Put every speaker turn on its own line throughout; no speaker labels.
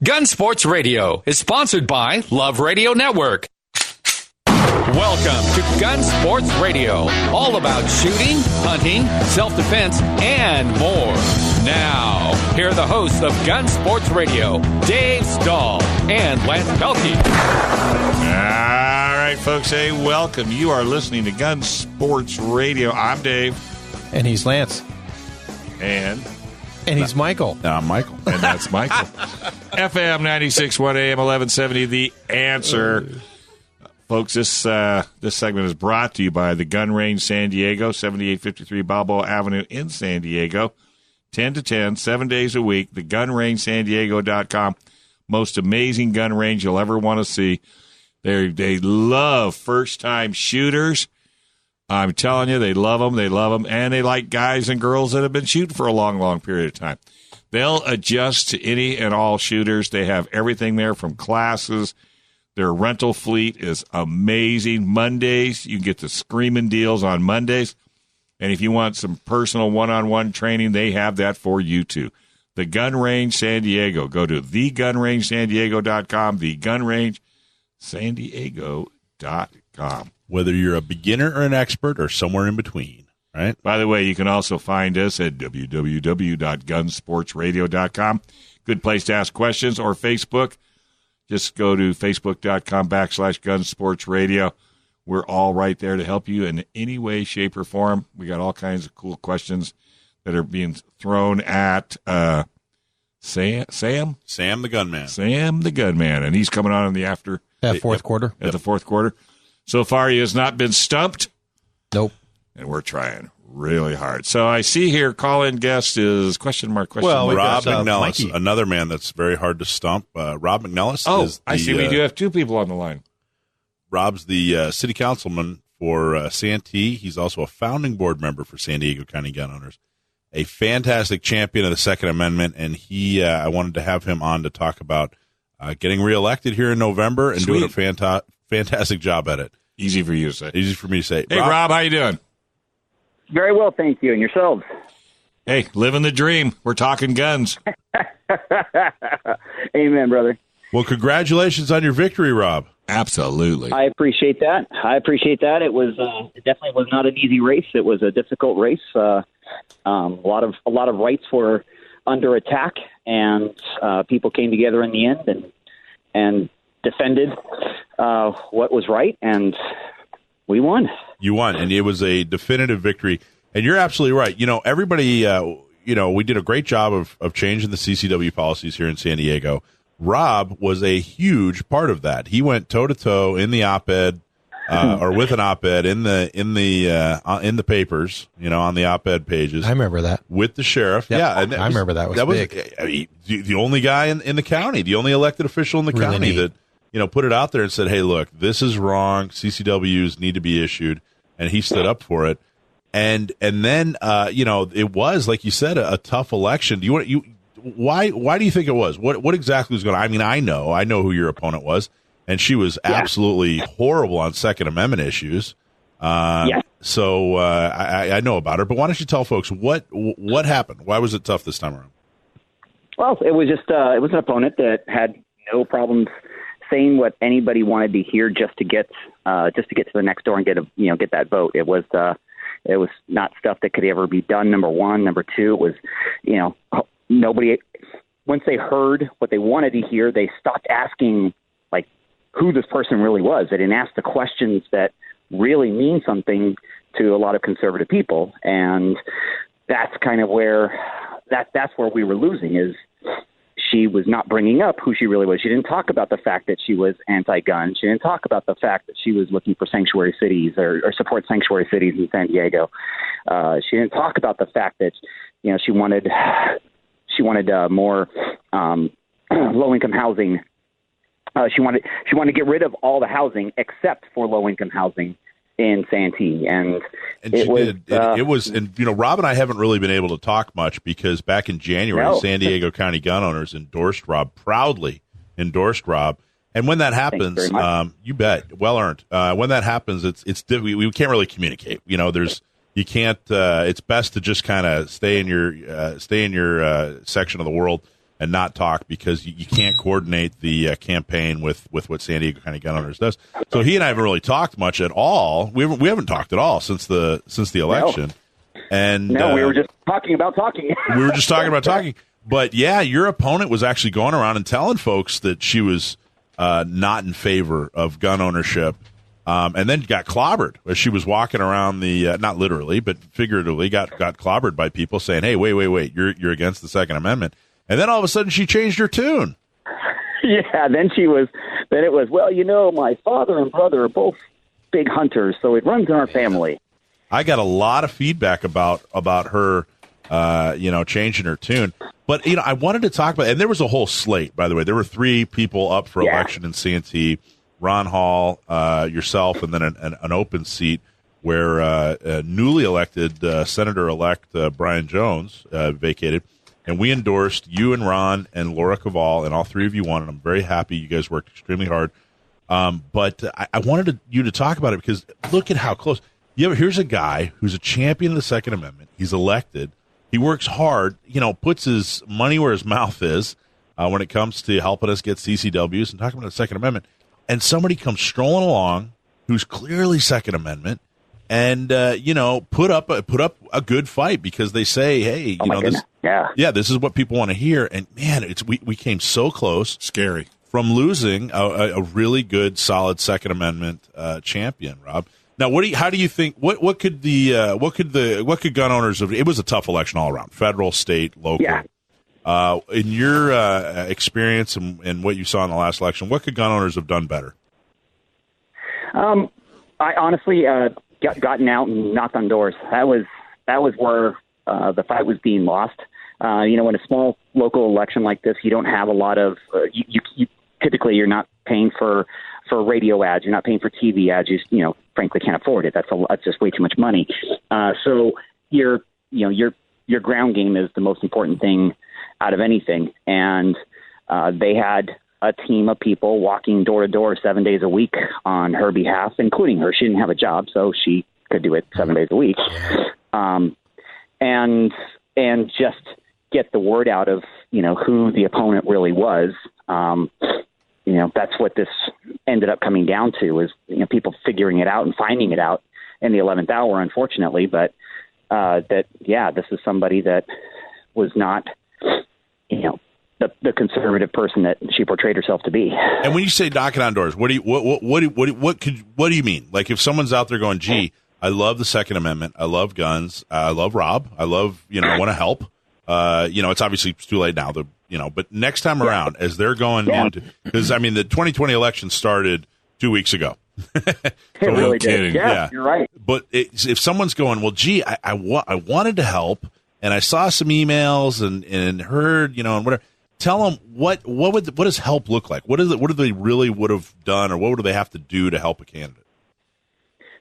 Gun Sports Radio is sponsored by Love Radio Network. Welcome to Gun Sports Radio, all about shooting, hunting, self-defense, and more. Now, here are the hosts of Gun Sports Radio, Dave Stahl and Lance Pelkey.
All right, folks, hey, welcome. You are listening to Gun Sports Radio. I'm Dave.
And he's Lance.
And
he's Michael.
I'm Michael. And that's Michael. FM 96.1 AM 1170, The Answer. Folks, this segment is brought to you by the Gun Range San Diego, 7853 Balboa Avenue in San Diego. 10 to 10, 7 days a week. The GunRangeSanDiego.com. Most amazing gun range you'll ever want to see. They love first-time shooters. I'm telling you, they love them, and they like guys and girls that have been shooting for a long, long period of time. They'll adjust to any and all shooters. They have everything there from classes. Their rental fleet is amazing. Mondays, you can get the screaming deals on Mondays. And if you want some personal one-on-one training, they have that for you too. The Gun Range San Diego. Go to thegunrangesandiego.com, thegunrangesandiego.com.
Whether you're a beginner or an expert or somewhere in between, right?
By the way, you can also find us at www.gunsportsradio.com. Good place to ask questions, or Facebook. Just go to facebook.com/gunsportsradio. We're all right there to help you in any way, shape, or form. We got all kinds of cool questions that are being thrown at Sam
the Gunman.
Sam the Gunman, and he's coming on in the after.
At fourth quarter.
At the fourth quarter. So far, he has not been stumped.
Nope.
And we're trying really hard. So I see here, call-in guest is question mark.
Well, Rob Mcnelis, another man that's very hard to stump. Rob Mcnelis.
Oh, I see. We do have two people on the line.
Rob's the city councilman for Santee. He's also a founding board member for San Diego County Gun Owners. A fantastic champion of the Second Amendment, and I wanted to have him on to talk about getting reelected here in November and doing a fantastic job at it.
Easy for you to say.
Easy for me to say.
Hey, Rob, how you doing?
Very well, thank you. And yourselves?
Hey, living the dream. We're talking guns.
Amen, brother.
Well, congratulations on your victory, Rob.
Absolutely.
I appreciate that. It was it definitely was not an easy race. It was a difficult race. A lot of rights were under attack, and people came together in the end and defended what was right, and we won.
You won, and it was a definitive victory. And you're absolutely right. You know, everybody, we did a great job of changing the CCW policies here in San Diego. Rob was a huge part of that. He went toe-to-toe in the op-ed, or with an op-ed in the papers, on the op-ed pages.
I remember that.
With the sheriff.
Yep.
Yeah. And
I remember that was big.
The only guy in the county, the only elected official in the county that, put it out there and said, hey, look, this is wrong. CCWs need to be issued. And he stood up for it. And then, it was, like you said, a tough election. Why do you think it was? What exactly was going on? I mean, I know who your opponent was, and she was absolutely horrible on Second Amendment issues. So I know about her, but why don't you tell folks what happened? Why was it tough this time around?
Well, it was just it was an opponent that had no problems saying what anybody wanted to hear just to get to the next door and get that vote. It was not stuff that could ever be done. Number one, number two, it was nobody. Once they heard what they wanted to hear, they stopped asking like who this person really was. They didn't ask the questions that really mean something to a lot of conservative people, and that's kind of where that's where we were losing. Is she was not bringing up who she really was. She didn't talk about the fact that she was anti-gun. She didn't talk about the fact that she was looking for sanctuary cities or support sanctuary cities in San Diego. She didn't talk about the fact that she wanted more low-income housing. She wanted to get rid of all the housing except for low-income housing in Santee, and it was.
And Rob and I haven't really been able to talk much because back in January, San Diego County Gun Owners proudly endorsed Rob. And when that happens, you bet, well earned. When that happens, we can't really communicate. You can't. It's best to just kind of stay in your section of the world and not talk because you can't coordinate the campaign with what San Diego County Gun Owners does. So he and I haven't really talked much at all. We haven't talked at all since the election.
No.
And
no, we were just talking about talking.
We were just talking about talking. But yeah, your opponent was actually going around and telling folks that she was not in favor of gun ownership, and then got clobbered as she was walking around the not literally but figuratively got clobbered by people saying, "Hey, wait, you're against the Second Amendment." And then all of a sudden she changed her tune.
Yeah, then it was, well, my father and brother are both big hunters, so it runs in our family.
I got a lot of feedback about her, changing her tune. But, I wanted to talk about, and there was a whole slate, by the way. There were 3 people up for election in Santee, Ron Hall, yourself, and then an open seat where newly elected Senator-elect Brian Jones vacated. And we endorsed you and Ron and Laura Caval, and all 3 of you won, and I'm very happy. You guys worked extremely hard. But I wanted you to talk about it because look at how close. Here's a guy who's a champion of the Second Amendment. He's elected. He works hard, puts his money where his mouth is when it comes to helping us get CCWs and talking about the Second Amendment. And somebody comes strolling along who's clearly Second Amendment and, put up a good fight because they say, hey, this is what people want to hear. And, man, we came so close.
Scary. From
losing a really good, solid Second Amendment champion, Rob. Now, how do you think? What could gun owners have? It was a tough election all around, federal, state, local.
Yeah.
In your experience and what you saw in the last election, what could gun owners have done better?
I honestly gotten out and knocked on doors. That was where the fight was being lost. In a small local election like this, you don't have a lot of. You typically you're not paying for radio ads. You're not paying for TV ads. You frankly can't afford it. That's just way too much money. So your ground game is the most important thing out of anything. And they had a team of people walking door to door 7 days a week on her behalf, including her. She didn't have a job, so she could do it 7 days a week. And just get the word out of, who the opponent really was. That's what this ended up coming down to is, people figuring it out and finding it out in the 11th hour, unfortunately. But this is somebody that was not, the conservative person that she portrayed herself to be.
And when you say knocking on doors, what do you mean? Like if someone's out there going, gee, I love the Second Amendment. I love guns. I love Rob. I love, I want to help. It's obviously too late now. But next time around, as they're going into, because the 2020 election started 2 weeks ago.
It really did. Yeah, you're right.
But if someone's going, well, gee, I wanted to help, and I saw some emails and heard, and whatever. Tell them what does help look like? What do they really would have done, or what would they have to do to help a candidate?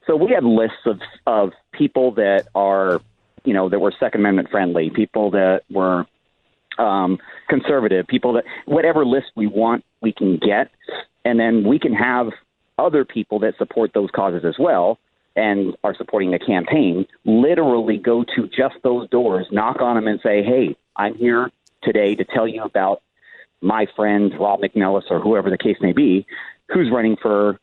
So we have lists of people that are, that were Second Amendment friendly, people that were conservative, people that whatever list we want, we can get, and then we can have other people that support those causes as well and are supporting the campaign literally go to just those doors, knock on them and say, hey, I'm here today to tell you about my friend Rob Mcnelis or whoever the case may be, who's running for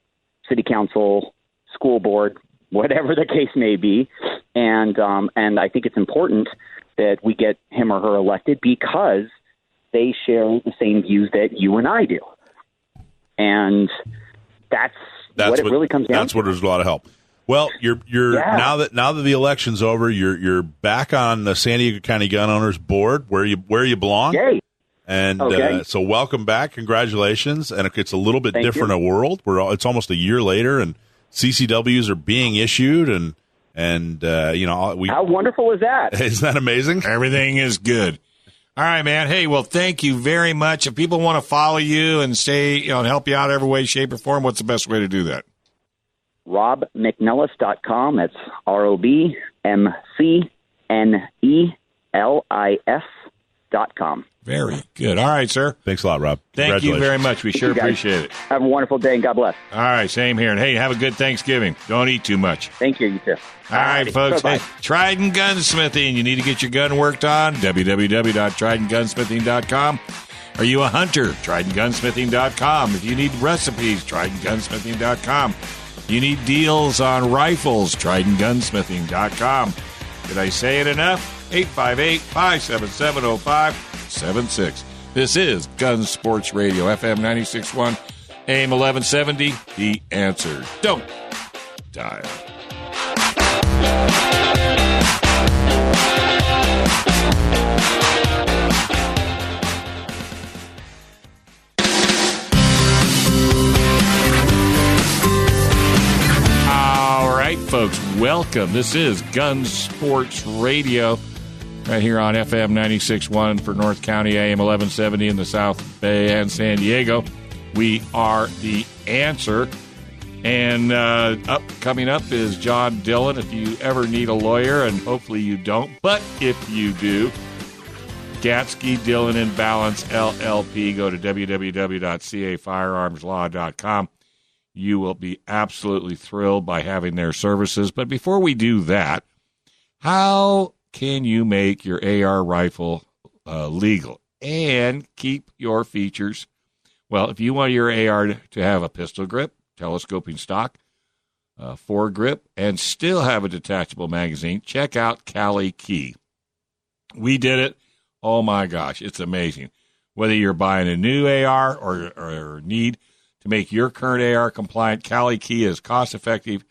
city council, school board, whatever the case may be. And I think it's important that we get him or her elected because they share the same views that you and I do. And that's what it really comes down to.
That's what there's a lot of help. Well, you're now that the election's over, you're back on the San Diego County Gun Owners Board where you belong.
Yay.
And so welcome back, congratulations. And it's a little bit different a world. It's almost a year later, and CCWs are being issued, and how
wonderful is that?
Isn't that amazing?
Everything is good. All right, man. Hey, well, thank you very much. If people want to follow you and stay, and help you out every way, shape, or form, what's the best way to do that?
RobMcNelis.com. That's RobMcnelis.com.
Very good. All right, sir.
Thanks a lot, Rob.
Thank you very much. We sure appreciate it.
Have a wonderful day, and God bless.
All right, same here. And, hey, have a good Thanksgiving. Don't eat too much.
Thank you. You too.
All right, folks. Hey, Trident Gunsmithing. You need to get your gun worked on. www.tridentgunsmithing.com. Are you a hunter? TridentGunsmithing.com. If you need recipes, TridentGunsmithing.com. You need deals on rifles, TridentGunsmithing.com. Did I say it enough? 858-577-0576. This is Gun Sports Radio, FM 96.1, AM 1170. The Answer. Don't dial. All right, folks, welcome. This is Gun Sports Radio right here on FM 96.1 for North County, AM 1170 in the South Bay and San Diego. We are The Answer. And coming up is John Dillon. If you ever need a lawyer, and hopefully you don't, but if you do, Gatsky, Dillon and Balance, LLP. Go to www.cafirearmslaw.com. You will be absolutely thrilled by having their services. But before we do that, how can you make your AR rifle legal and keep your features? Well, if you want your AR to have a pistol grip, telescoping stock, foregrip, and still have a detachable magazine, check out Cali Key. We did it. Oh, my gosh, it's amazing. Whether you're buying a new AR or need to make your current AR compliant, Cali Key is cost-effective.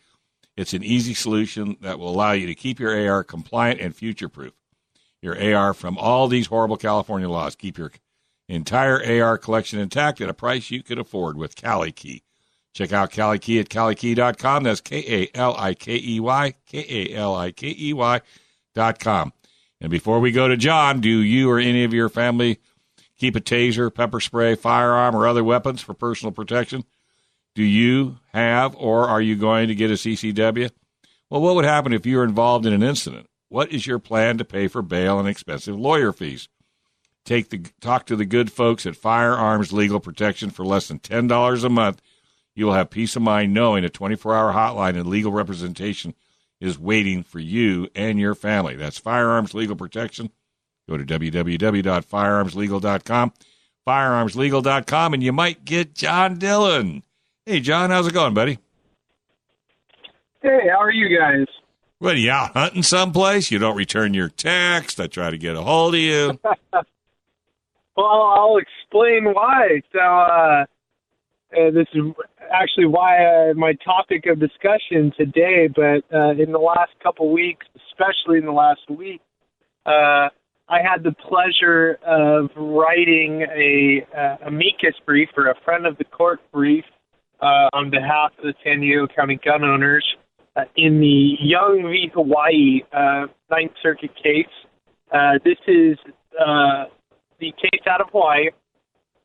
It's an easy solution that will allow you to keep your AR compliant and future-proof. Your AR from all these horrible California laws. Keep your entire AR collection intact at a price you can afford with Cali Key. Check out Cali Key at CaliKey.com. That's KALIKEY, KALIKEY.com. And before we go to John, do you or any of your family keep a taser, pepper spray, firearm, or other weapons for personal protection? Do you have or are you going to get a CCW? Well, what would happen if you were involved in an incident? What is your plan to pay for bail and expensive lawyer fees? Talk to the good folks at Firearms Legal Protection for less than $10 a month. You will have peace of mind knowing a 24-hour hotline and legal representation is waiting for you and your family. That's Firearms Legal Protection. Go to www.firearmslegal.com, firearmslegal.com, and you might get John Dillon. Hey, John, how's it going, buddy?
Hey, how are you guys?
What, are you out hunting someplace? You don't return your text. I try to get a hold of you.
Well, I'll explain why. So, this is actually why my topic of discussion today, but in the last couple weeks, especially in the last week, I had the pleasure of writing a amicus brief or a friend of the court brief on behalf of the San Diego County gun owners in the Young v. Hawaii Ninth Circuit case. This is the case out of Hawaii.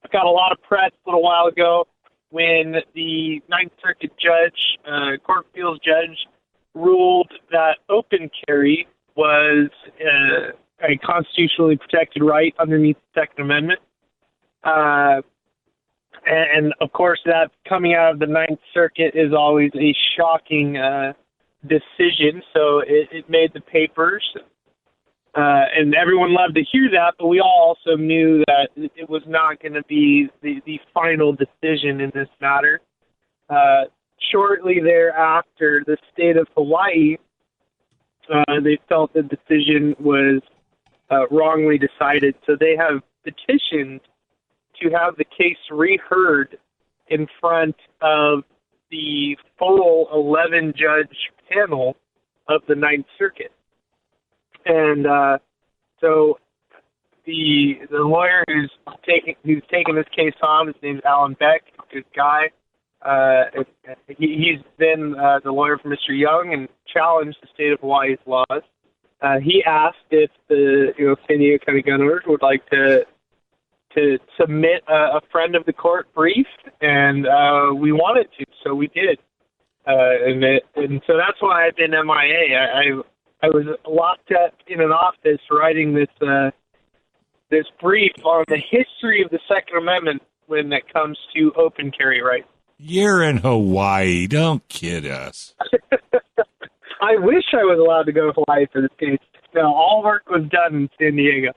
I got a lot of press a little while ago when the Ninth Circuit judge, court appeals judge, ruled that open carry was a constitutionally protected right underneath the Second Amendment. And, of course, that coming out of the Ninth Circuit is always a shocking decision, so it made the papers. And everyone loved to hear that, but we all also knew that it was not going to be the final decision in this matter. Shortly thereafter, the state of Hawaii, they felt the decision was wrongly decided, so they have petitioned to have the case reheard in front of the full 11-judge panel of the Ninth Circuit. And so the lawyer who's taking this case on, his name's Alan Beck, good guy. He's been the lawyer for Mr. Young and challenged the state of Hawaii's laws. He asked if the San Diego County gun owners would like to submit a friend of the court brief, and we wanted to, so we did. And so that's why I've been MIA. I was locked up in an office writing this brief on the history of the Second Amendment when it comes to open carry rights.
You're in Hawaii. Don't kid us.
I wish I was allowed to go to Hawaii for this case. No, all work was done in San Diego.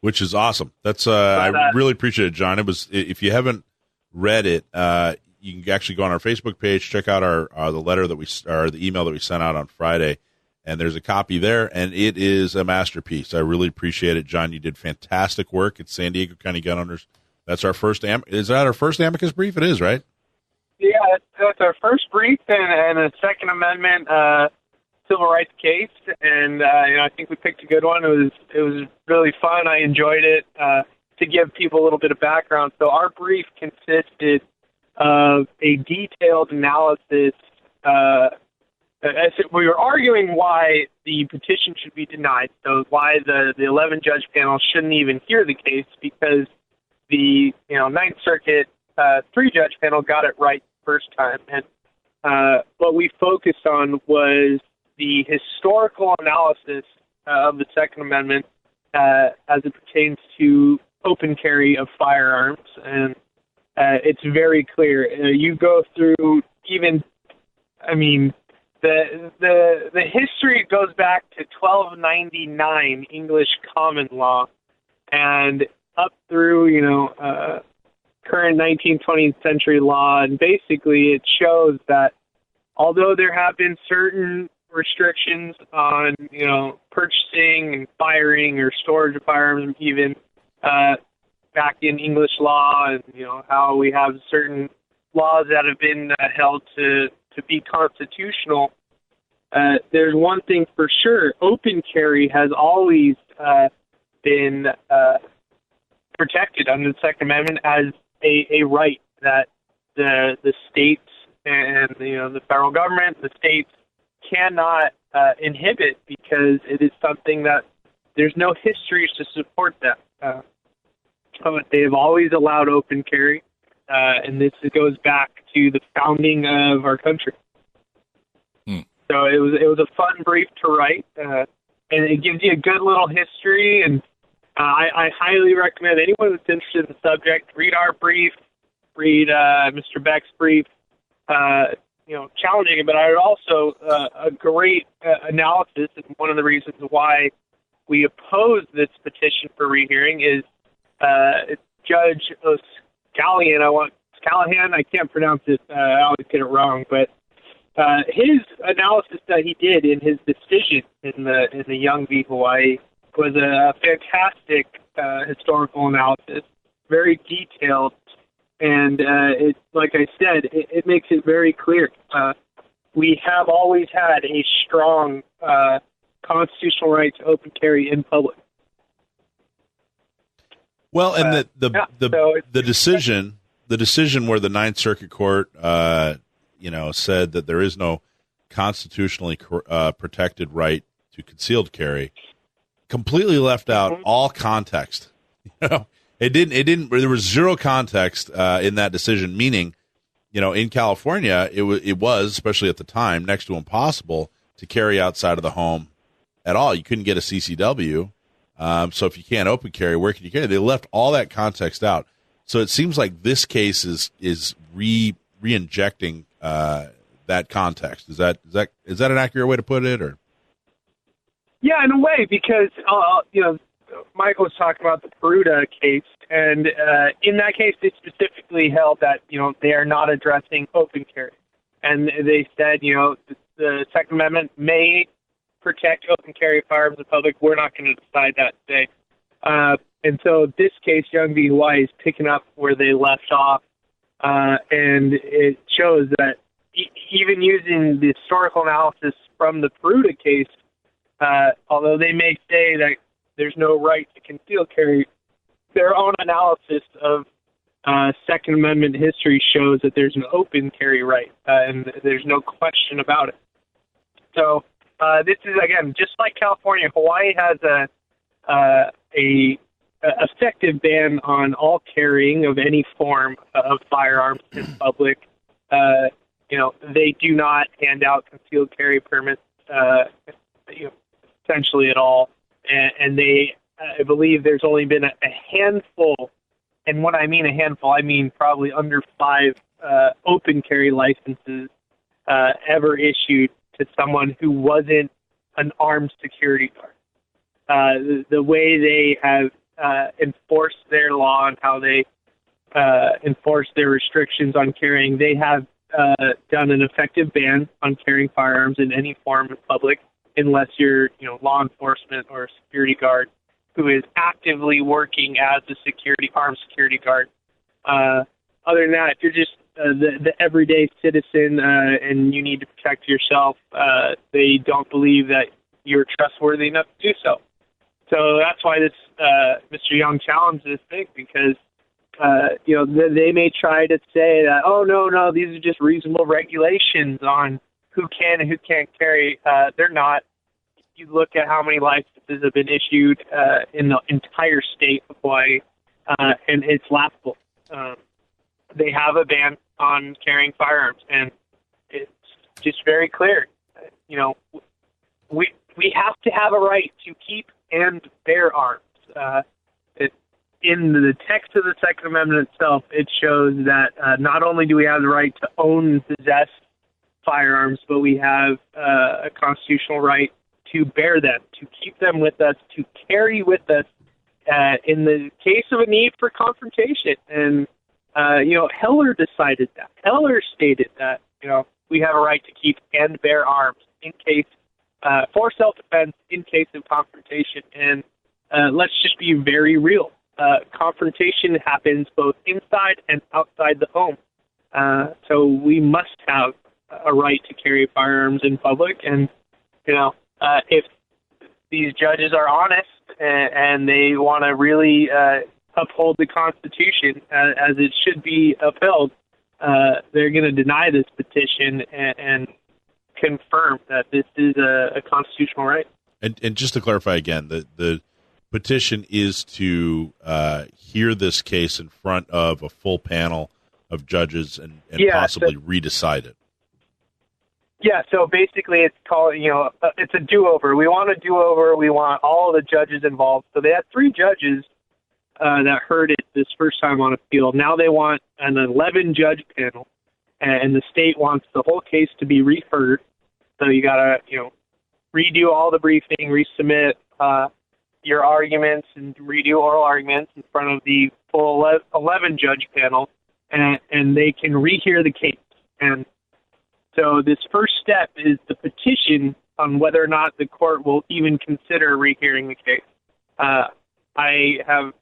which is awesome. That's I really appreciate it, John. It was, if you haven't read it, you can actually go on our Facebook page, check out the letter that the email that we sent out on Friday, and there's a copy there, and it is a masterpiece. I really appreciate it, John. You did fantastic work at San Diego County Gun Owners. That's our first. Is that our first amicus brief? It is, right?
Yeah, that's our first brief and a Second Amendment civil rights case, and I think we picked a good one. It was really fun. I enjoyed it. To give people a little bit of background, so our brief consisted of a detailed analysis. We were arguing why the petition should be denied, so why the 11-judge panel shouldn't even hear the case, because the Ninth Circuit 3-judge panel got it right the first time. And what we focused on was the historical analysis of the Second Amendment as it pertains to open carry of firearms, and it's very clear. You go through the history goes back to 1299 English common law, and up through current 19th, 20th century law, and basically it shows that although there have been certain restrictions on purchasing and firing or storage of firearms, even back in English law, and how we have certain laws that have been held to be constitutional. There's one thing for sure: open carry has always been protected under the Second Amendment as a right that the states and the federal government, the states cannot inhibit, because it is something that there's no history to support that. They have always allowed open carry, and this goes back to the founding of our country. So it was a fun brief to write, and it gives you a good little history. And I highly recommend anyone that's interested in the subject read our brief, read Mr. Beck's brief. Challenging, but I would also a great analysis. And one of the reasons why we oppose this petition for rehearing is Judge Callahan. I can't pronounce it. I always get it wrong, but his analysis that he did in his decision in the Young v. Hawaii was a fantastic historical analysis, very detailed, and it, like I said, it makes it very clear. We have always had a strong constitutional right to open carry in public.
Well, and the decision where the Ninth Circuit Court, said that there is no constitutionally protected right to concealed carry, completely left out all context. It didn't. There was zero context in that decision. Meaning, in California, it was, especially at the time, next to impossible to carry outside of the home at all. You couldn't get a CCW. So if you can't open carry, where can you carry? They left all that context out. So it seems like this case is re-injecting that context. Is that an accurate way to put it, or?
Yeah, in a way, because Michael was talking about the Peruta case, and in that case, they specifically held that they are not addressing open carry, and they said the Second Amendment may protect open carry firearms in public. We're not going to decide that today. And so this case, Young v. Hawaii, is picking up where they left off, and it shows that even using the historical analysis from the Peruta case, although they may say that there's no right to concealed carry, their own analysis of Second Amendment history shows that there's an open carry right, and there's no question about it. So this is, again, just like California. Hawaii has a effective ban on all carrying of any form of firearms in public. They do not hand out concealed carry permits essentially at all. And they, I believe there's only been a handful, and when I mean a handful, I mean probably under 5 open carry licenses ever issued to someone who wasn't an armed security guard. The way they have enforce their law and how they enforce their restrictions on carrying. They have done an effective ban on carrying firearms in any form in public, unless you're, law enforcement or a security guard who is actively working as a armed security guard. Other than that, if you're just the everyday citizen and you need to protect yourself, they don't believe that you're trustworthy enough to do so. So that's why this Mr. Young challenged this thing, because they may try to say that, oh, no, these are just reasonable regulations on who can and who can't carry. They're not. You look at how many licenses have been issued in the entire state of Hawaii, and it's laughable. They have a ban on carrying firearms, and it's just very clear. We have to have a right to keep and bear arms. In the text of the Second Amendment itself, it shows that not only do we have the right to own and possess firearms, but we have a constitutional right to bear them, to keep them with us, to carry with us in the case of a need for confrontation. And, Heller decided that. Heller stated that, we have a right to keep and bear arms in case, for self-defense, in case of confrontation. And let's just be very real. Confrontation happens both inside and outside the home. So we must have a right to carry firearms in public. And, if these judges are honest and they want to really uphold the Constitution as it should be upheld, they're going to deny this petition and confirm that this is a constitutional right.
And just to clarify again, the petition is to hear this case in front of a full panel of judges and possibly redecide it.
Yeah, so basically it's called, it's a do-over. We want a do-over. We want all the judges involved. So they had 3 judges that heard it this first time on appeal. Now they want an 11-judge panel, and the state wants the whole case to be reheard. So you got to, redo all the briefing, resubmit your arguments, and redo oral arguments in front of the full 11-judge panel, and they can rehear the case. And so this first step is the petition on whether or not the court will even consider rehearing the case. I have,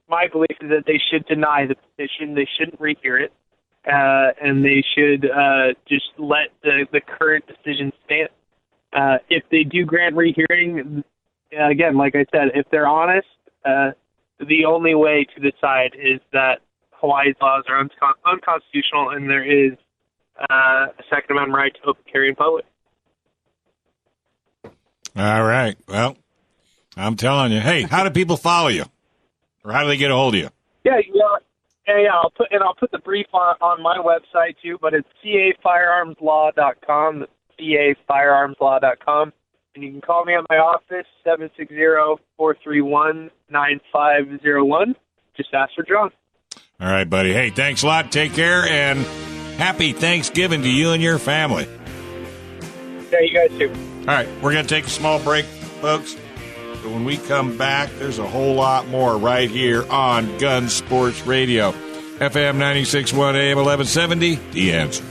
my belief is that they should deny the petition. They shouldn't rehear it, and they should just let the current decision stand. If they do grant rehearing, again, like I said, if they're honest, the only way to decide is that Hawaii's laws are unconstitutional and there is a Second Amendment right to open carry in public.
All right. Well, I'm telling you. Hey, how do people follow you? Or how do they get a hold of you?
Yeah. I'll put the brief on my website too, but it's cafirearmslaw.com. That's cafirearmslaw.com. And you can call me at my office, 760-431-9501. Just ask for John.
All right, buddy. Hey, thanks a lot. Take care, and happy Thanksgiving to you and your family.
Yeah, you guys too.
All right, we're going to take a small break, folks. But when we come back, there's a whole lot more right here on Gun Sports Radio. FM 96.1 AM 1170, The Answer.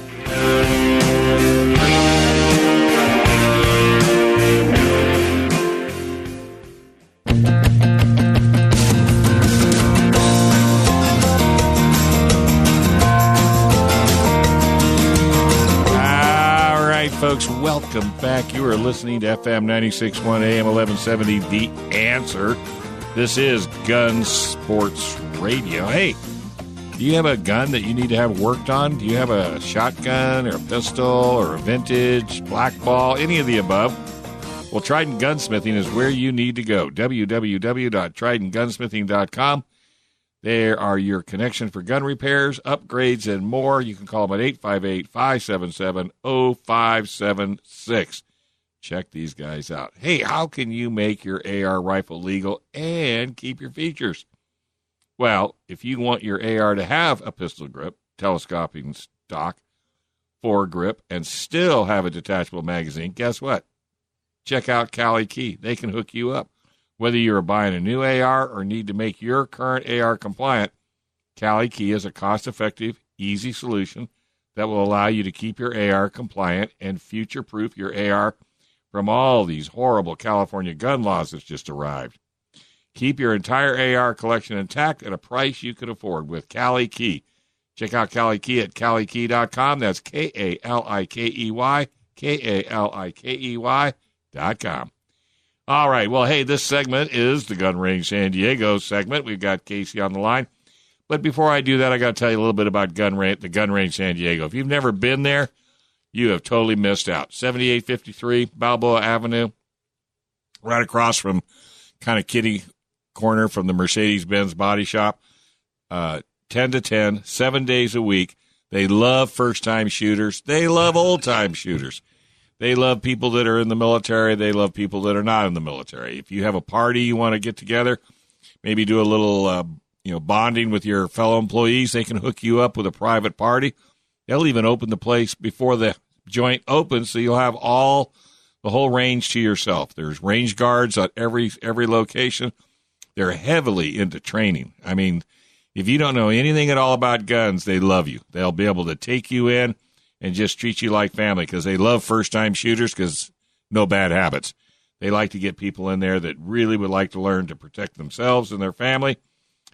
Folks, welcome back. You are listening to FM 96.1 AM 1170, The Answer. This is Gun Sports Radio. Hey, do you have a gun that you need to have worked on? Do you have a shotgun or a pistol or a vintage, black ball, any of the above? Well, Trident Gunsmithing is where you need to go. www.tridentgunsmithing.com. There are your connection for gun repairs, upgrades, and more. You can call them at 858-577-0576. Check these guys out. Hey, how can you make your AR rifle legal and keep your features? Well, if you want your AR to have a pistol grip, telescoping stock, foregrip, and still have a detachable magazine, guess what? Check out Cali Key. They can hook you up. Whether you are buying a new AR or need to make your current AR compliant, Cali Key is a cost-effective, easy solution that will allow you to keep your AR compliant and future-proof your AR from all these horrible California gun laws that's just arrived. Keep your entire AR collection intact at a price you can afford with Cali Key. Check out Cali Key at CaliKey.com. That's KALIKEY, KALIKEY.com. All right. Well, hey, this segment is the Gun Range San Diego segment. We've got Casey on the line. But before I do that, I got to tell you a little bit about the Gun Range San Diego. If you've never been there, you have totally missed out. 7853 Balboa Avenue, right across from kind of kitty corner from the Mercedes-Benz body shop. 10 to 10, 7 days a week. They love first-time shooters. They love old-time shooters. They love people that are in the military. They love people that are not in the military. If you have a party you want to get together, maybe do a little bonding with your fellow employees, they can hook you up with a private party. They'll even open the place before the joint opens, so you'll have the whole range to yourself. There's range guards at every location. They're heavily into training. I mean, if you don't know anything at all about guns, they love you. They'll be able to take you in and just treat you like family because they love first-time shooters because no bad habits. They like to get people in there that really would like to learn to protect themselves and their family.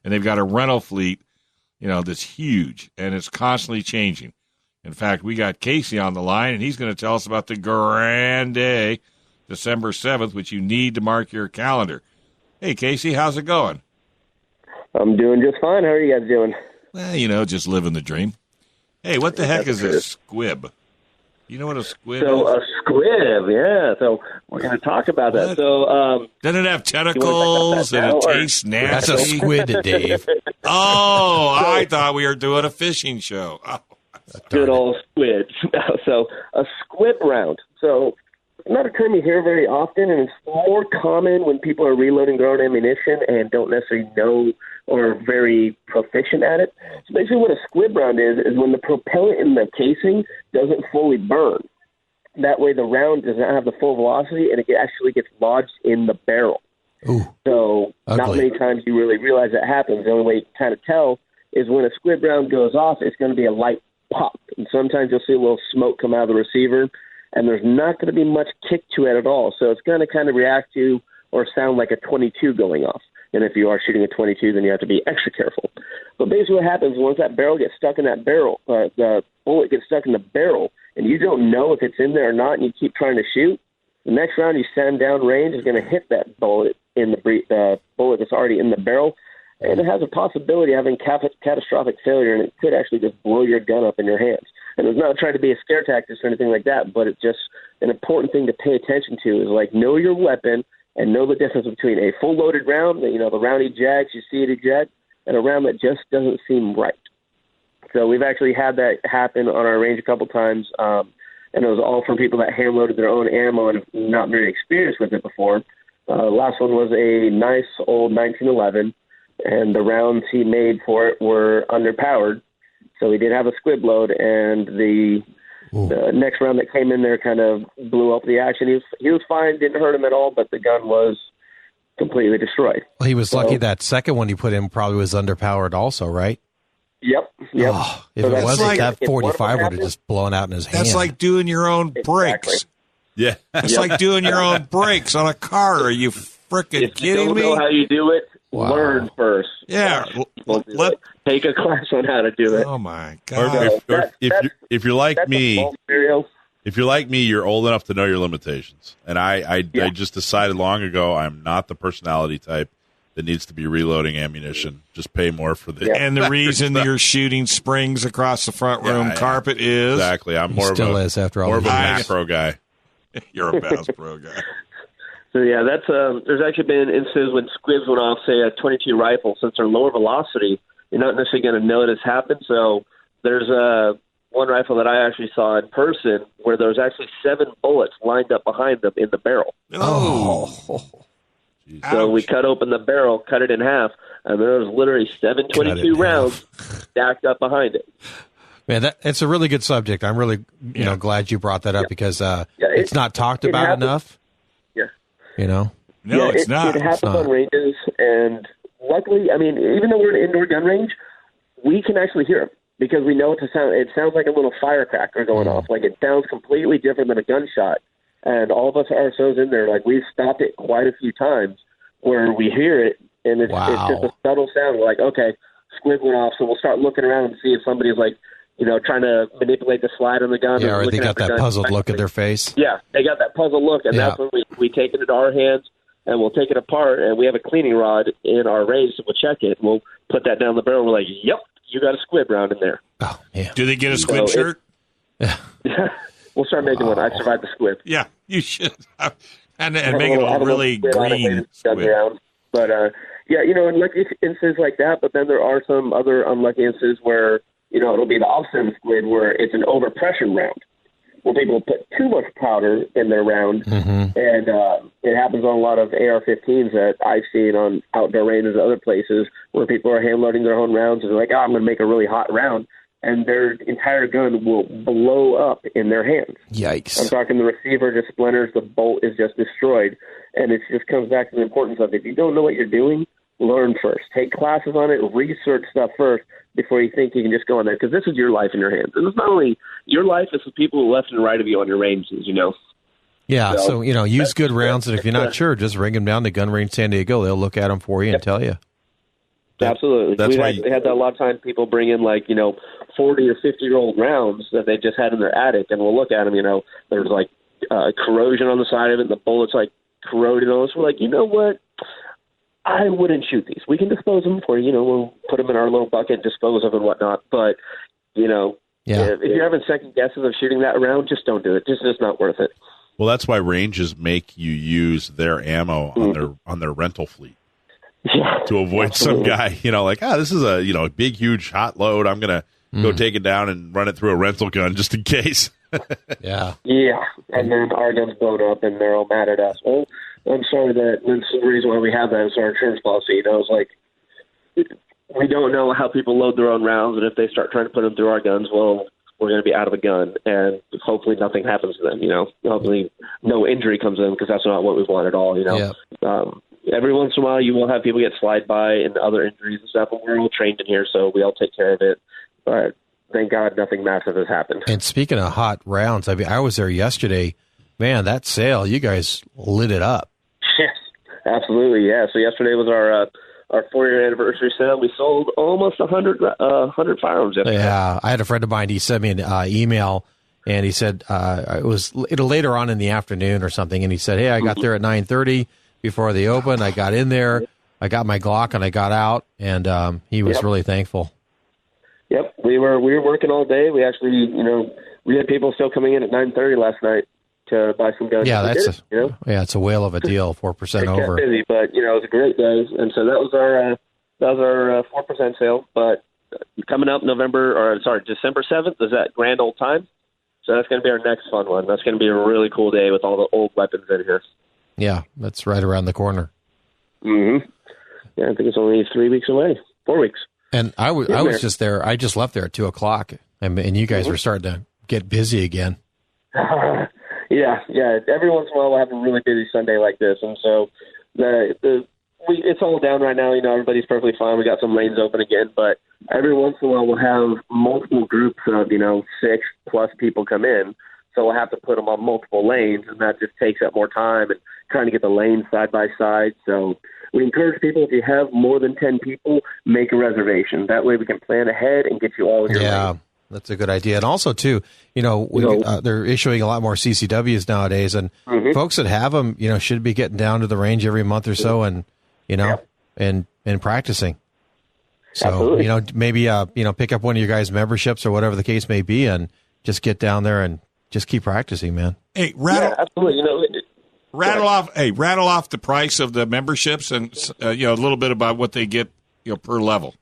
And they've got a rental fleet, that's huge, and it's constantly changing. In fact, we got Casey on the line, and he's going to tell us about the grand day, December 7th, which you need to mark your calendar. Hey, Casey, how's it going?
I'm doing just fine. How are you guys doing?
Well, just living the dream. Hey, what the heck is a squib? You know what a squib is?
A squib, yeah. So we're going to talk about that. So,
doesn't it have tentacles and it tastes nasty?
That's a squid, Dave.
Oh, I thought we were doing a fishing show. Oh,
good old squids. So a squib round. So not a term you hear very often, and it's more common when people are reloading their own ammunition and don't necessarily know or are very proficient at it. So basically what a squib round is when the propellant in the casing doesn't fully burn. That way the round does not have the full velocity, and it actually gets lodged in the barrel.
Ooh,
so
ugly.
Not many times you really realize that happens. The only way you can kind of tell is when a squib round goes off, it's going to be a light pop. And sometimes you'll see a little smoke come out of the receiver, and there's not going to be much kick to it at all. So it's going to kind of react to or sound like a 22 going off. And if you are shooting a 22, then you have to be extra careful. But basically what happens once that barrel gets stuck in that barrel, the bullet gets stuck in the barrel, and you don't know if it's in there or not, and you keep trying to shoot, the next round you send down range is going to hit that bullet in the bullet that's already in the barrel, and it has a possibility of having catastrophic failure, and it could actually just blow your gun up in your hands. And it's not trying to be a scare tactic or anything like that, but it's just an important thing to pay attention to is know your weapon and know the difference between a full loaded round, the round ejects, you see it eject, and a round that just doesn't seem right. So we've actually had that happen on our range a couple times, and it was all from people that hand loaded their own ammo and not very experienced with it before. Last one was a nice old 1911, and the rounds he made for it were underpowered. So he did have a squib load, and the next round that came in there kind of blew up the action. He was fine, didn't hurt him at all, but the gun was completely destroyed.
Well, he was lucky that second one he put in probably was underpowered also, right?
Yep.
Oh, if it wasn't, that 45 would have just blown out in his hand.
That's like doing your own brakes.
Exactly.
Yeah.
It's like doing your own brakes on a car. Are you freaking kidding me?
If you don't know how you do it,
Wow.
learn first.
Yeah.
Take a class on how to do it.
Oh, my God.
If you're like me,
if
you're like me, you're old enough to know your limitations. And I just decided long ago I'm not the personality type that needs to be reloading ammunition. Just pay more for the.
And the reason you're shooting springs across the front room carpet is
exactly. I'm more of a macro guy.
You're a Bass Pro guy.
So yeah, that's there's actually been instances when squibs went off, say a 22 rifle, since they're lower velocity, you're not necessarily going to know this happened. So there's one rifle that I actually saw in person where there was actually 7 bullets lined up behind them in the barrel.
Oh.
So we cut open the barrel, cut it in half, and there was literally 722 rounds stacked up behind it.
Man, it's a really good subject. I'm really glad you brought that up because it's not talked about enough.
Yeah.
No, it's not.
It happens on ranges, and luckily, I mean, even though we're in an indoor gun range, we can actually hear them because we know it sounds like a little firecracker going off. Like, it sounds completely different than a gunshot. And all of us are so in there, like, we've stopped it quite a few times where we hear it, and it's just a subtle sound. We're like, okay, squib went off, so we'll start looking around and see if somebody's, like, trying to manipulate the slide on the gun.
Yeah, or they got that puzzled look at their face.
Yeah, they got that puzzled look, and that's when we take it into our hands, and we'll take it apart, and we have a cleaning rod in our range, so we'll check it. We'll put that down the barrel. We're like, yep, you got a squib round in there.
Oh, yeah.
Do they get a squib shirt?
We'll start making one. I survived the squib.
Yeah, you should. And make it a really green squib.
But, unlucky instances like that, but then there are some other unlucky instances where, it'll be the opposite of the squid, where it's an overpressure round, where people put too much powder in their round, and it happens on a lot of AR-15s that I've seen on outdoor ranges and other places where people are hand-loading their own rounds, and they're like, I'm going to make a really hot round, and their entire gun will blow up in their hands.
Yikes.
I'm talking the receiver just splinters, the bolt is just destroyed, and it just comes back to the importance of, if you don't know what you're doing, learn first. Take classes on it, research stuff first before you think you can just go on there, because this is your life in your hands. And it's not only your life, it's the people left and right of you on your ranges,
Yeah, so use good rounds, and if you're not sure, just ring them down to Gun Range San Diego. They'll look at them for you and tell you.
Absolutely. We had that a lot of times. People bring in 40 or 50-year-old rounds that they just had in their attic, and we'll look at them. There's like corrosion on the side of it, and the bullets like corroded on us. We're like, you know what? I wouldn't shoot these. We can dispose of them for you. We'll put them in our little bucket, dispose of and whatnot. But if you're having second guesses of shooting that round, just don't do it. Just it's not worth it.
Well, that's why ranges make you use their ammo on their rental fleet.
Yeah,
to avoid some guy, this is a big, huge hot load. I'm going to go take it down and run it through a rental gun just in case.
Yeah.
And then our gun's blown up and they're all mad at us. Well, I'm sorry that's the reason why we have that is our insurance policy. It's like, we don't know how people load their own rounds, and if they start trying to put them through our guns, well, we're going to be out of a gun, and hopefully nothing happens to them, Hopefully no injury comes in, because that's not what we want at all, Every once in a while, you will have people get slide by and other injuries and stuff, and we're all trained in here, so we all take care of it. But thank God nothing massive has happened.
And speaking of hot rounds, I was there yesterday. Man, that sale, you guys lit it up.
Yes, absolutely, yeah. So yesterday was our 4-year anniversary sale. We sold almost 100 firearms yesterday.
Yeah, I had a friend of mine, he sent me an email, and he said it was later on in the afternoon or something, and he said, hey, I got there at 9:30 before they opened. I got in there, I got my Glock, and I got out, and he was really thankful.
Yep, we were working all day. We actually, we had people still coming in at 9:30 last night to buy some guns.
Yeah, it's a whale of a deal, 4% over.
Busy, but it was a great day, and so that was our 4% sale. But coming up December 7th is that grand old time. So that's going to be our next fun one. That's going to be a really cool day with all the old weapons in here.
Yeah, that's right around the corner.
Mm-hmm. Yeah, I think it's only 3 weeks away. 4 weeks.
And I was just there. I just left there at 2:00, and you guys were starting to get busy again.
Yeah. Every once in a while we'll have a really busy Sunday like this, and so it's all down right now. Everybody's perfectly fine. We got some lanes open again, but every once in a while we'll have multiple groups of 6+ people come in, so we'll have to put them on multiple lanes, and that just takes up more time and trying to get the lanes side by side. So we encourage people, if you have more than 10 people, make a reservation. That way we can plan ahead and get you all in your lane.
That's a good idea. And also, too, they're issuing a lot more CCWs nowadays, and folks that have them, should be getting down to the range every month or so and practicing. So, maybe, pick up one of your guys' memberships or whatever the case may be and just get down there and just keep practicing, man.
Hey,
absolutely.
Rattle off the price of the memberships and, a little bit about what they get, per level.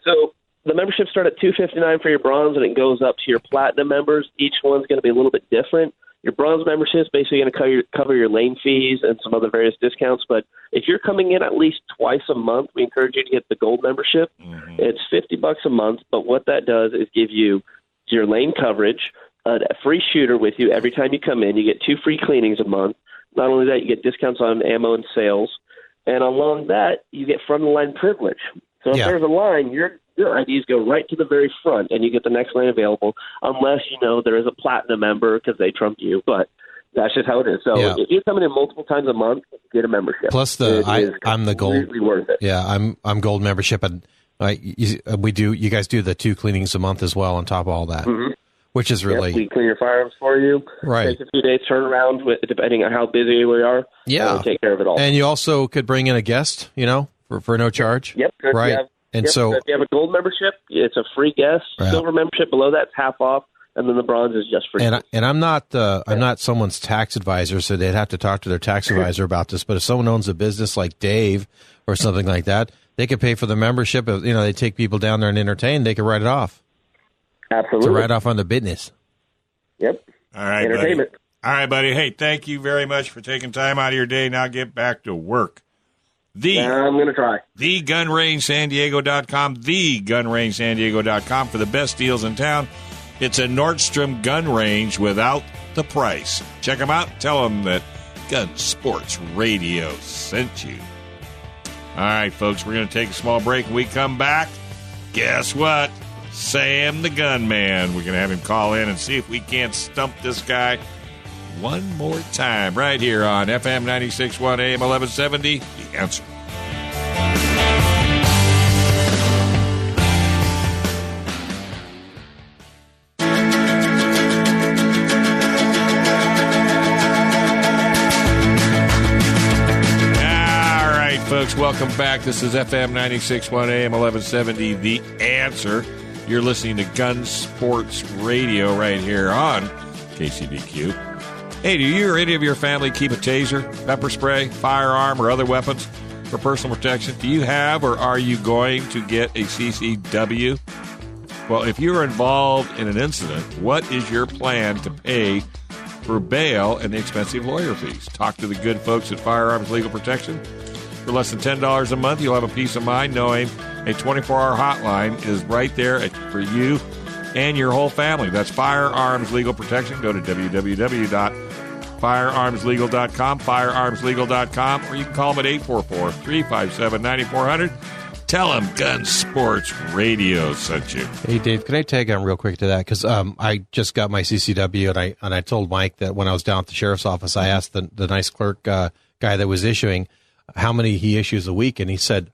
So, the memberships start at $259 for your bronze, and it goes up to your platinum members. Each one's going to be a little bit different. Your bronze membership is basically going to cover your lane fees and some other various discounts. But if you're coming in at least twice a month, we encourage you to get the gold membership. Mm-hmm. It's $50 a month, but what that does is give you your lane coverage, a free shooter with you every time you come in. You get 2 free cleanings a month. Not only that, you get discounts on ammo and sales. And along that, you get front-of-the-line privilege. So if there's a line, your IDs go right to the very front, and you get the next lane available, unless you know there is a platinum member because they trumped you. But that's just how it is. So if you're coming in multiple times a month, get a membership.
Plus I'm the gold.
Completely worth it.
Yeah, I'm gold membership, and you guys do the 2 cleanings a month as well on top of all that, which is really
we clean your firearms for you.
Right,
takes a few days turnaround depending on how busy we are.
Yeah,
we take care of it all.
And you also could bring in a guest, for no charge.
Yep.
Right.
So if you have a gold membership, it's a free guest.
Yeah.
Silver membership below that's half off. And then the bronze is just for you.
And I'm not someone's tax advisor, so they'd have to talk to their tax advisor about this. But if someone owns a business like Dave or something like that, they could pay for the membership. They take people down there and entertain. They could write it off.
Absolutely,
to write off on the business.
Yep.
All right,
entertainment.
Buddy. All right, buddy. Hey, thank you very much for taking time out of your day. Now get back to work.
I'm going to try.
TheGunRangeSanDiego.com. TheGunRangeSanDiego.com for the best deals in town. It's a Nordstrom gun range without the price. Check them out. Tell them that Gun Sports Radio sent you. All right, folks, we're going to take a small break. When we come back, guess what? Sam the Gunman. We're going to have him call in and see if we can't stump this guy one more time right here on FM 96.1 AM 1170. The Answer. Folks, welcome back. This is FM 96.1 AM 1170, The Answer. You're listening to Gun Sports Radio right here on KCBQ. Hey, do you or any of your family keep a taser, pepper spray, firearm, or other weapons for personal protection? Do you have or are you going to get a CCW? Well, if you're involved in an incident, what is your plan to pay for bail and the expensive lawyer fees? Talk to the good folks at Firearms Legal Protection. For less than $10 a month, you'll have a peace of mind knowing a 24-hour hotline is right there for you and your whole family. That's Firearms Legal Protection. Go to www.firearmslegal.com, firearmslegal.com, or you can call them at 844-357-9400. Tell them Gun Sports Radio sent you.
Hey, Dave, can I tag on real quick to that? Because I just got my CCW, and I told Mike that when I was down at the sheriff's office, I asked the nice clerk guy that was issuing how many he issues a week, and he said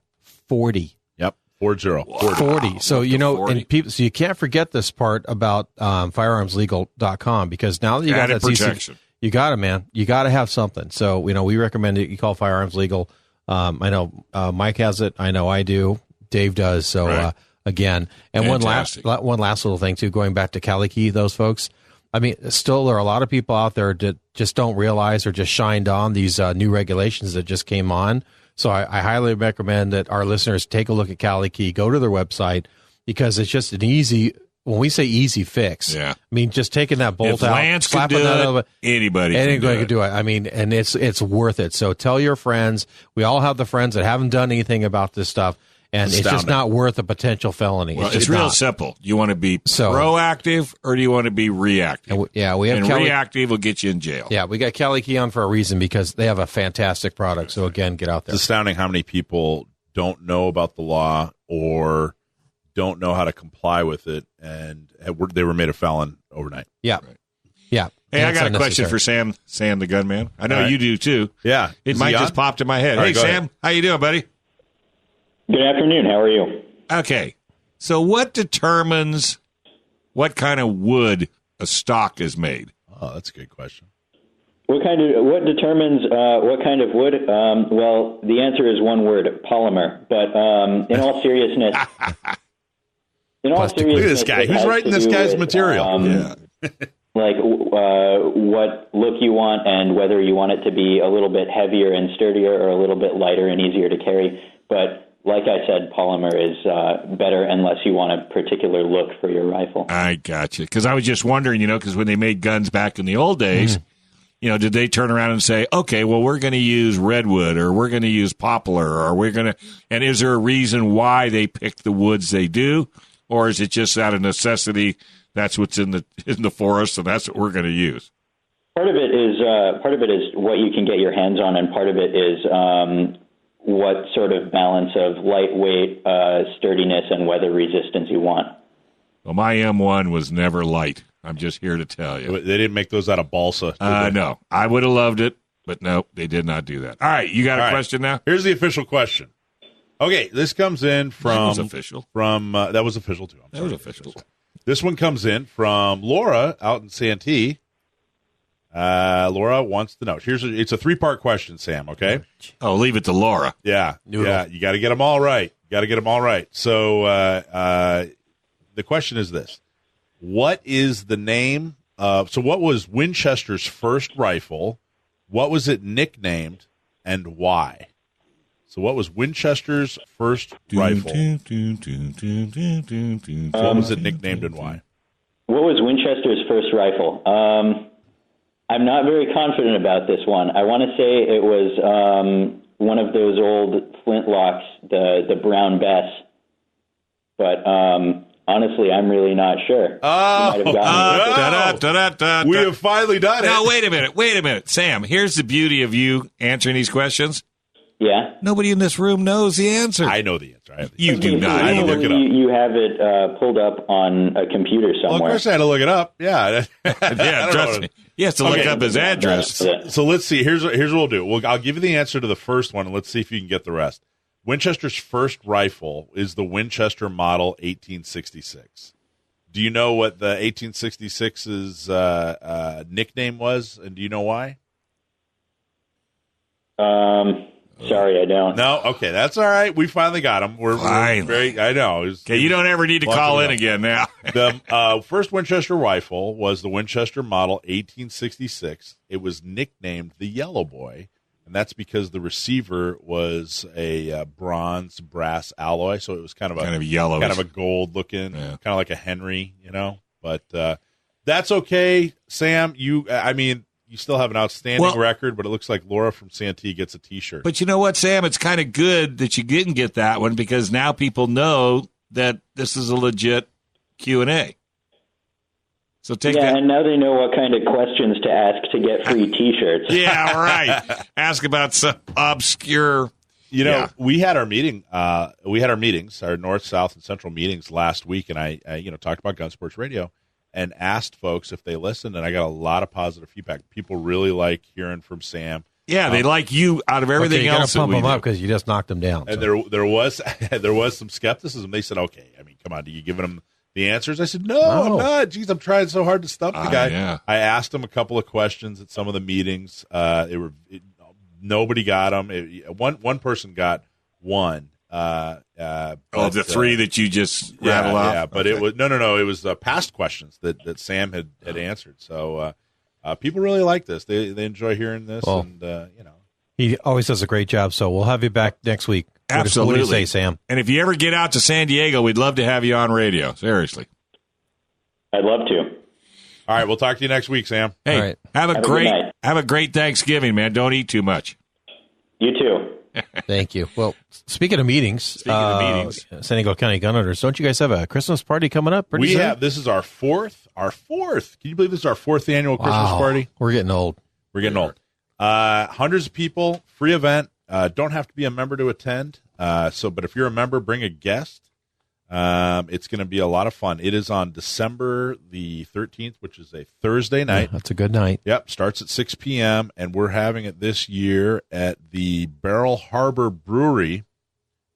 40.
Yep, 40.
Wow. 40. So, 40. And people, so you can't forget this part about firearmslegal.com, because now that you got that protection, you got to, man. You got to have something. So, we recommend it. You call Firearms Legal. I know Mike has it. I know I do. Dave does. So, right. Again, and fantastic. one last little thing, too, going back to Cali Key, those folks. I mean, still, there are a lot of people out there that just don't realize or just shined on these new regulations that just came on. So I highly recommend that our listeners take a look at Cali Key, go to their website, because it's just an easy, when we say easy fix, I mean, just taking that bolt out, slapping that over, anybody can do it. I mean, and it's worth it. So tell your friends. We all have the friends that haven't done anything about this stuff. And it's just not worth a potential felony.
Well, it's real simple. You want to be proactive, or do you want to be reactive?
We have
reactive will get you in jail.
Yeah, we got Cali Key on for a reason, because they have a fantastic product. So again, get out there.
It's astounding how many people don't know about the law or don't know how to comply with it, and they were made a felon overnight.
Yeah,
right.
Yeah.
Hey, I got a question for Sam the Gunman. I know you do too.
Yeah,
it might just popped in my head. Hey, Sam, ahead. How you doing, buddy?
Good afternoon. How are you?
Okay. So what determines what kind of wood a stock is made?
Oh, that's a good question.
What determines what kind of wood? Well, the answer is one word: polymer. But in all seriousness,
look at this guy. Who's writing this guy's material?
Like what look you want, and whether you want it to be a little bit heavier and sturdier, or a little bit lighter and easier to carry. But like I said, polymer is better unless you want a particular look for your rifle.
I got you. Because I was just wondering, because when they made guns back in the old days, did they turn around and say, okay, well, we're going to use redwood, or we're going to use poplar, or we're going to, and is there a reason why they pick the woods they do? Or is it just out of necessity? That's what's in the forest, and that's what we're going to use?
Part of it is what you can get your hands on, and part of it is what sort of balance of lightweight, sturdiness, and weather resistance you want.
Well, my M1 was never light. I'm just here to tell you.
They didn't make those out of balsa.
No, I would have loved it, but no, they did not do that. All right, you got a question now?
Here's the official question. Okay, this comes in from...
That was official.
That was official, too.
That was official.
This one comes in from Laura out in Santee. Laura wants to know. It's a 3-part question, Sam, okay?
Oh, leave it to Laura.
Yeah. Yeah, you got to get them all right. So the question is this. What is the name of... So what was Winchester's first rifle? What was it nicknamed, and why? So what was Winchester's first rifle? What was it nicknamed and why?
What was Winchester's first rifle? I'm not very confident about this one. I want to say it was one of those old flintlocks, the Brown Bess. But honestly, I'm really not sure.
We have finally done it.
Now, wait a minute. Sam, here's the beauty of you answering these questions.
Yeah.
Nobody in this room knows the answer.
I know the answer.
You do not.
I had to look it up.
You have it pulled up on a computer somewhere.
Well, of course I had to look it up. Yeah.
Yeah, trust me. He has to look up his address.
So let's see. Here's what we'll do. I'll give you the answer to the first one, and let's see if you can get the rest. Winchester's first rifle is the Winchester Model 1866. Do you know what the 1866's nickname was, and do you know why?
Sorry, I don't.
No? Okay, that's all right. We finally got him. We're very, I know.
Okay, you don't ever need to call in again now.
The first Winchester rifle was the Winchester Model 1866. It was nicknamed the Yellow Boy, and that's because the receiver was a bronze brass alloy, so it was kind of
yellow,
kind of a gold looking, kind of like a Henry, But that's okay, Sam. You still have an outstanding record, but it looks like Laura from Santee gets a T-shirt.
But you know what, Sam? It's kind of good that you didn't get that one because now people know that this is a legit Q&A. So take that.
And now they know what kind of questions to ask to get free T-shirts.
Yeah, right. Ask about some obscure.
We had our meeting. We had our meetings, our North, South, and Central meetings last week, and I talked about Gun Sports Radio. And asked folks if they listened, and I got a lot of positive feedback. People really like hearing from Sam.
Yeah, they like you out of everything else.
You got to pump them up because you just knocked them down.
And there was some skepticism. They said, "Okay, come on, are you giving them the answers?" I said, "No, I'm not. Geez, I'm trying so hard to stump the guy."
Yeah.
I asked him a couple of questions at some of the meetings. Nobody got them. One person got one.
The three that you just rattled off?
Yeah, but it was no. It was past questions that Sam had answered. So people really like this. They enjoy hearing this,
he always does a great job. So we'll have you back next week.
Absolutely.
What do you say, Sam?
And if you ever get out to San Diego, we'd love to have you on radio. Seriously,
I'd love to.
All right, we'll talk to you next week, Sam.
Hey,
right.
have a great Thanksgiving, man. Don't eat too much.
You too.
Thank you. Well, speaking of meetings, San Diego County Gun Owners, don't you guys have a Christmas party coming up?
We have. This is our fourth. Can you believe this is our fourth annual Christmas party?
We're getting old.
Hundreds of people, free event. Don't have to be a member to attend. But if you're a member, bring a guest. It's going to be a lot of fun. It is on December the 13th, which is a Thursday night.
Yeah, that's a good night.
Yep, starts at 6 p.m., and we're having it this year at the Barrel Harbor Brewery.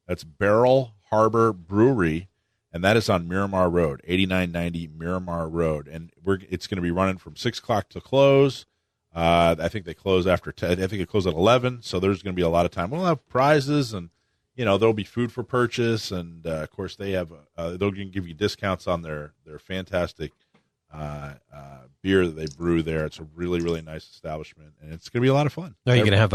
That's Barrel Harbor Brewery, and that is on Miramar Road, 8990 Miramar Road. And it's going to be running from 6 o'clock to close. I think they close after 10. I think it closes at 11, so there's going to be a lot of time. We'll have prizes, and there'll be food for purchase, and of course they have. They'll give you discounts on their fantastic beer that they brew there. It's a really, really nice establishment, and it's going to be a lot of fun.
Are you going to have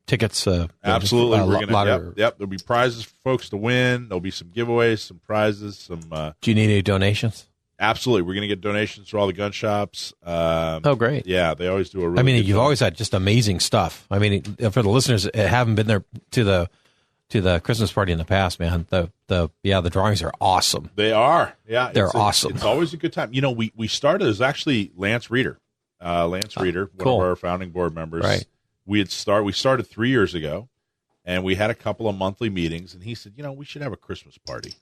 tickets?
Absolutely, we're going to. Yep, there'll be prizes for folks to win. There'll be some giveaways, some prizes, some.
Do you need any donations?
Absolutely, we're going to get donations for all the gun shops.
Oh, great!
Yeah, they always do a really.
You've always had just amazing stuff. For the listeners that haven't been there to the Christmas party in the past, man, the drawings are awesome.
They are, yeah,
they're awesome.
It's always a good time. We started. There's actually Lance Reeder. Lance Reeder, one
cool.
of our founding board members.
Right.
We started 3 years ago, and we had a couple of monthly meetings, and he said, we should have a Christmas party.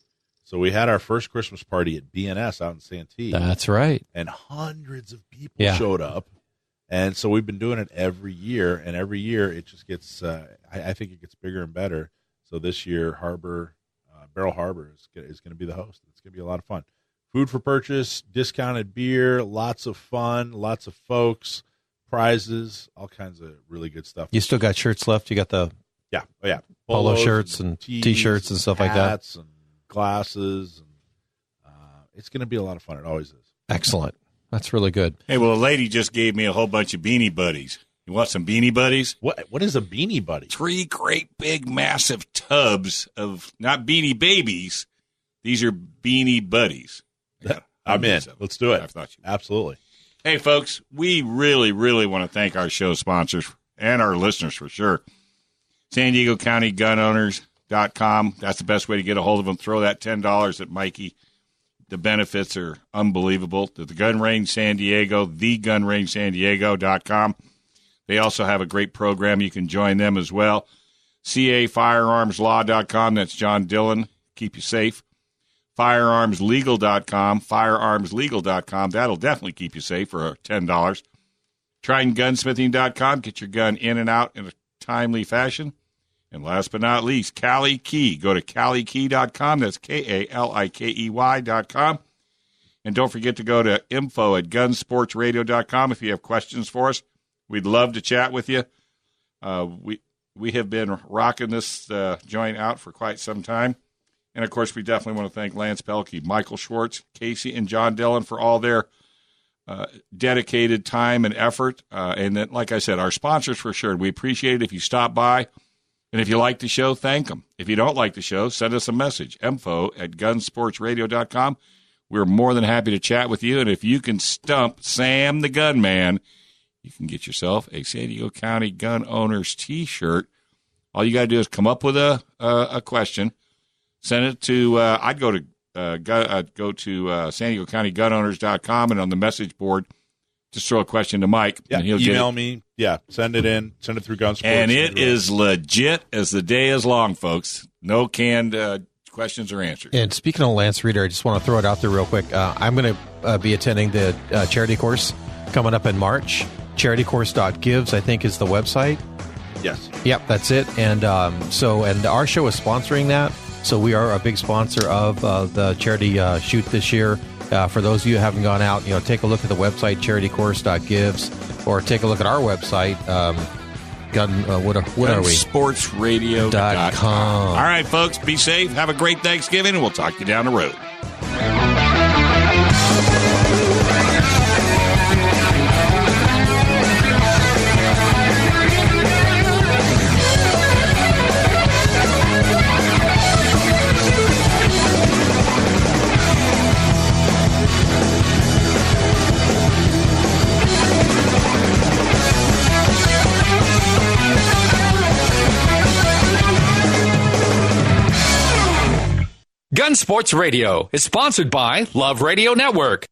So we had our first Christmas party at BNS out in Santee.
That's right.
And hundreds of people showed up. And so we've been doing it every year, and every year it just gets, I think it gets bigger and better. So this year, Barrel Harbor is going to be the host. It's going to be a lot of fun. Food for purchase, discounted beer, lots of fun, lots of folks, prizes, all kinds of really good stuff.
You still got shirts left? You got the polo shirts and T-shirts and stuff like that?
Hats and glasses. And, it's going to be a lot of fun. It always is.
Excellent. That's really good.
Hey, well, a lady just gave me a whole bunch of Beanie Buddies. You want some Beanie Buddies?
What is a Beanie Buddy?
3 great, big, massive tubs of not Beanie Babies. These are Beanie Buddies. Yeah,
I'm in. Let's do it.
I thought you would.
Absolutely.
Hey, folks, we really, really want to thank our show sponsors and our listeners for sure. San Diego County Gun Owners.com. That's the best way to get a hold of them. Throw that $10 at Mikey. The benefits are unbelievable. The Gun Range San Diego, thegunrangesandiego.com. They also have a great program. You can join them as well. CAFirearmsLaw.com. That's John Dillon. Keep you safe. Firearmslegal.com. Firearmslegal.com. That'll definitely keep you safe for $10. TritonGunsmithing.com. Get your gun in and out in a timely fashion. And last but not least, Cali Key. Go to CaliKey.com. That's KALIKEY.com. And don't forget to go to info@gunsportsradio.com if you have questions for us. We'd love to chat with you. We have been rocking this joint out for quite some time. And, of course, we definitely want to thank Lance Pelkey, Michael Schwartz, Casey, and John Dillon for all their dedicated time and effort. And then, like I said, our sponsors for sure. We appreciate it if you stop by. And if you like the show, thank them. If you don't like the show, send us a message, info@gunsportsradio.com. We're more than happy to chat with you. And if you can stump Sam the Gunman, you can get yourself a San Diego County Gun Owners T-shirt. All you got to do is come up with a question, send it to. I'd go to San Diego County Gun Owners.com, and on the message board, just throw a question to Mike.
Yeah,
and he'll
email me. Yeah, send it in. Send it through Gunsports.
And it is legit as the day is long, folks. No canned questions or answers.
And speaking of Lance Reeder, I just want to throw it out there real quick. I'm going to be attending the charity course coming up in March. Charitycourse.gives, I think, is the website.
Yes.
Yep, that's it. And and our show is sponsoring that. So we are a big sponsor of the charity shoot this year. For those of you who haven't gone out, take a look at the website, charitycourse.gives, or take a look at our website, what are we?
Sportsradio.com. All right, folks, be safe. Have a great Thanksgiving, and we'll talk to you down the road.
Gun Sports Radio is sponsored by Love Radio Network.